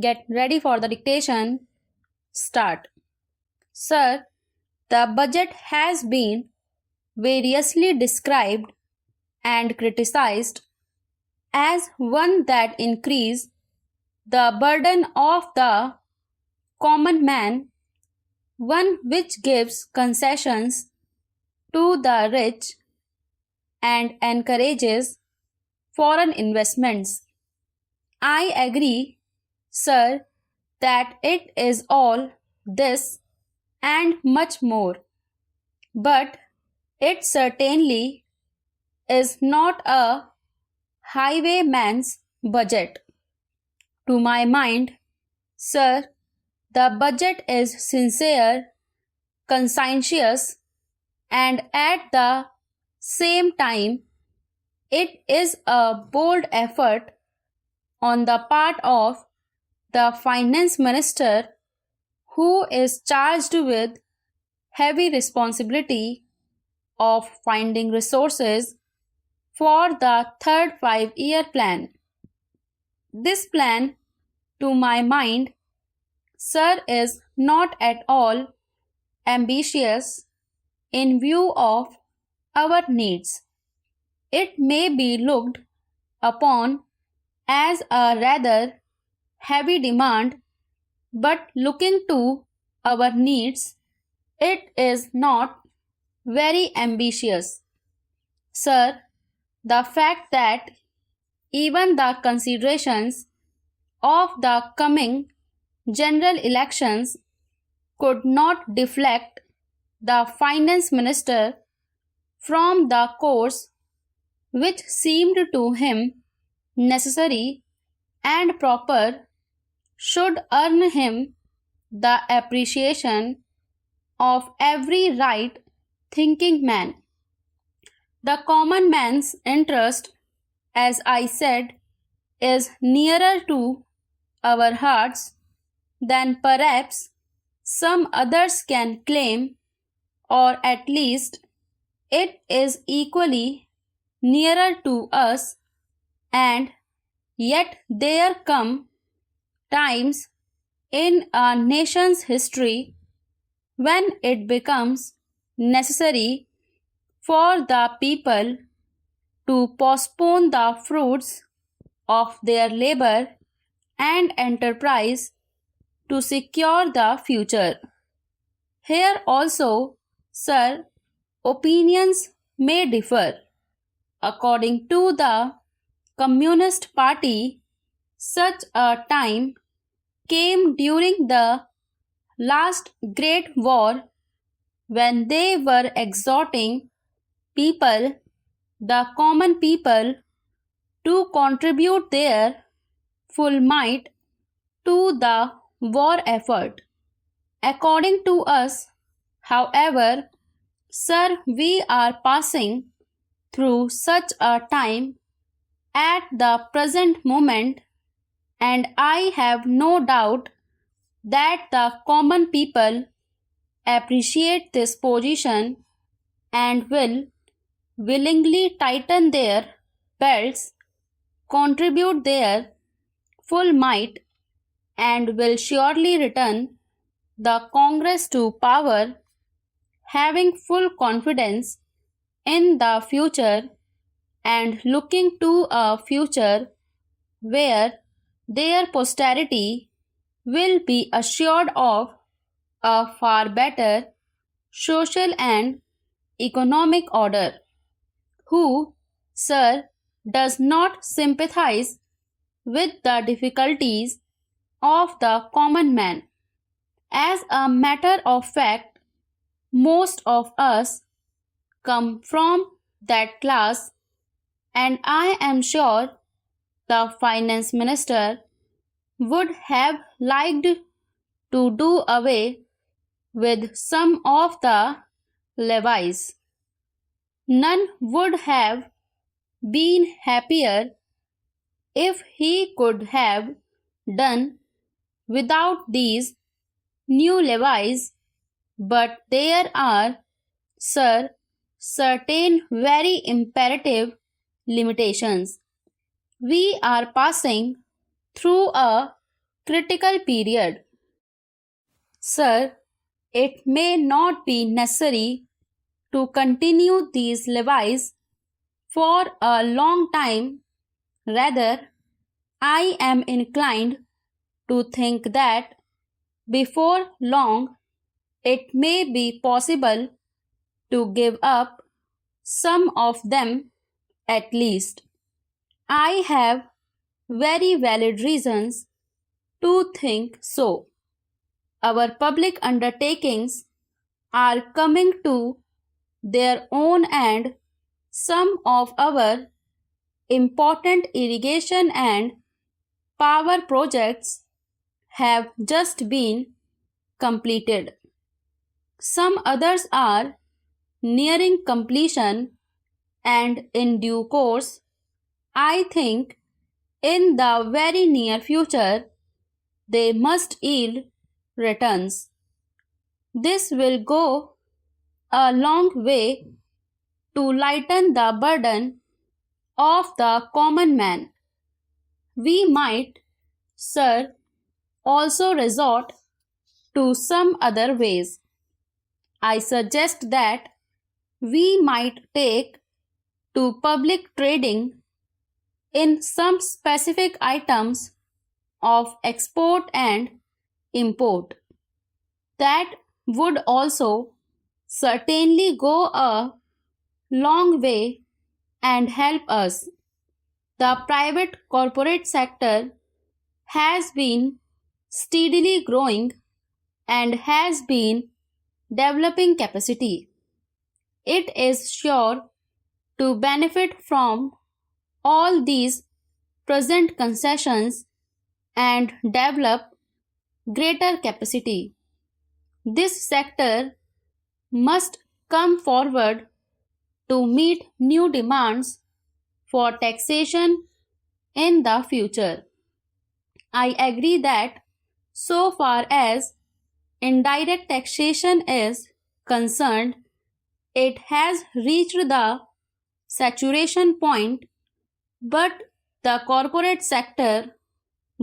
Get ready for the dictation. Start. Sir, the budget has been variously described and criticized as one that increases the burden of the common man, one which gives concessions to the rich and encourages foreign investments. I agree, sir, that it is all this and much more, but it certainly is not a highwayman's budget. To my mind, sir, the budget is sincere, conscientious, and at the same time, it is a bold effort on the part of the finance minister, who is charged with heavy responsibility of finding resources for the third 5-year plan. This plan, to my mind, sir, is not at all ambitious in view of our needs. It may be looked upon as a rather heavy demand, but looking to our needs, it is not very ambitious. Sir, the fact that even the considerations of the coming general elections could not deflect the finance minister from the course which seemed to him necessary and proper should earn him the appreciation of every right-thinking man. The common man's interest, as I said, is nearer to our hearts than perhaps some others can claim, or at least it is equally nearer to us, and yet there come times in a nation's history when it becomes necessary for the people to postpone the fruits of their labor and enterprise to secure the future. Here also, sir, opinions may differ. According to the Communist Party, such a time came during the last Great War when they were exhorting people, the common people, to contribute their full might to the war effort. According to us, however, sir, we are passing through such a time at the present moment, and I have no doubt that the common people appreciate this position and will willingly tighten their belts, contribute their full might, and will surely return the Congress to power, having full confidence in the future and looking to a future where their posterity will be assured of a far better social and economic order. Who, sir, does not sympathize with the difficulties of the common man? As a matter of fact, most of us come from that class, and I am sure the finance minister would have liked to do away with some of the levies. None would have been happier if he could have done without these new levies, but there are, sir, certain very imperative limitations. We are passing through a critical period. Sir, it may not be necessary to continue these levies for a long time. Rather, I am inclined to think that before long it may be possible to give up some of them at least. I have very valid reasons to think so. Our public undertakings are coming to their own, and some of our important irrigation and power projects have just been completed. Some others are nearing completion, and in due course, I think in the very near future, they must yield returns. This will go a long way to lighten the burden of the common man. We might, sir, also resort to some other ways. I suggest that we might take to public trading in some specific items of export and import. That would also certainly go a long way and help us. The private corporate sector has been steadily growing and has been developing capacity. It is sure to benefit from all these present concessions and develop greater capacity. This sector must come forward to meet new demands for taxation in the future. I agree that so far as indirect taxation is concerned, it has reached the saturation point, but the corporate sector,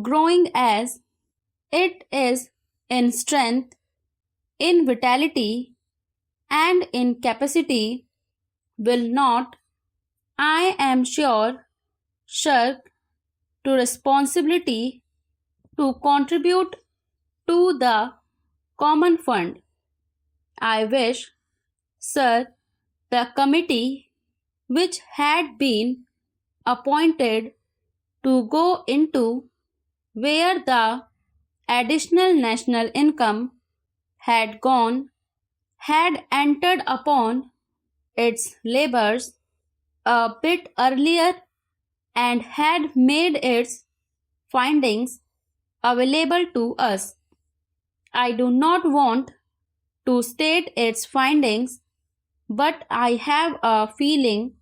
growing as it is in strength, in vitality, and in capacity, will not, I am sure, shirk to responsibility to contribute to the common fund. I wish, sir, the committee which had been appointed to go into where the additional national income had gone had entered upon its labors a bit earlier and had made its findings available to us. I do not want to state its findings, but I have a feeling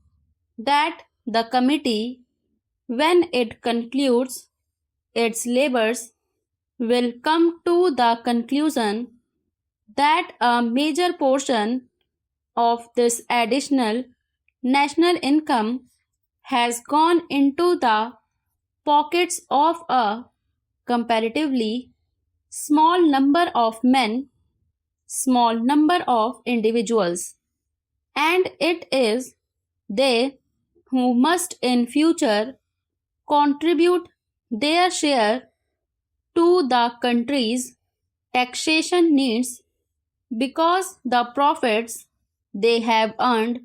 that the committee, when it concludes its labors, will come to the conclusion that a major portion of this additional national income has gone into the pockets of a comparatively small number of men, small number of individuals, and it is they who must in future contribute their share to the country's taxation needs, because the profits they have earned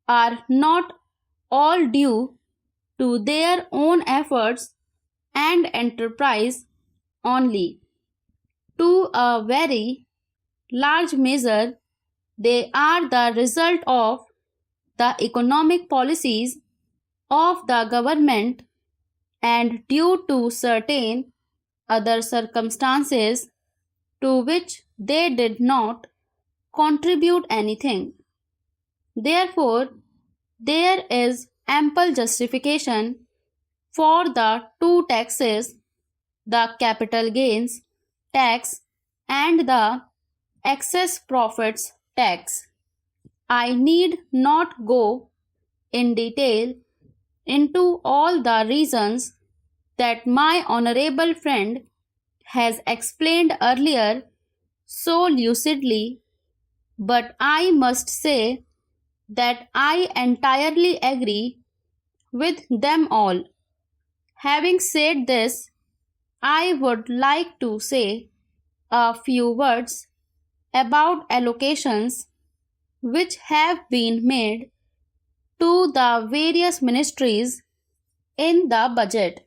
are not all due to their own efforts and enterprise only. To a very large measure, they are the result of the economic policies of the government, and due to certain other circumstances to which they did not contribute anything. Therefore, there is ample justification for the two taxes, the capital gains tax and the excess profits tax. I need not go in detail into all the reasons that my honorable friend has explained earlier so lucidly, but I must say that I entirely agree with them all. Having said this, I would like to say a few words about allocations which have been made to the various ministries in the budget.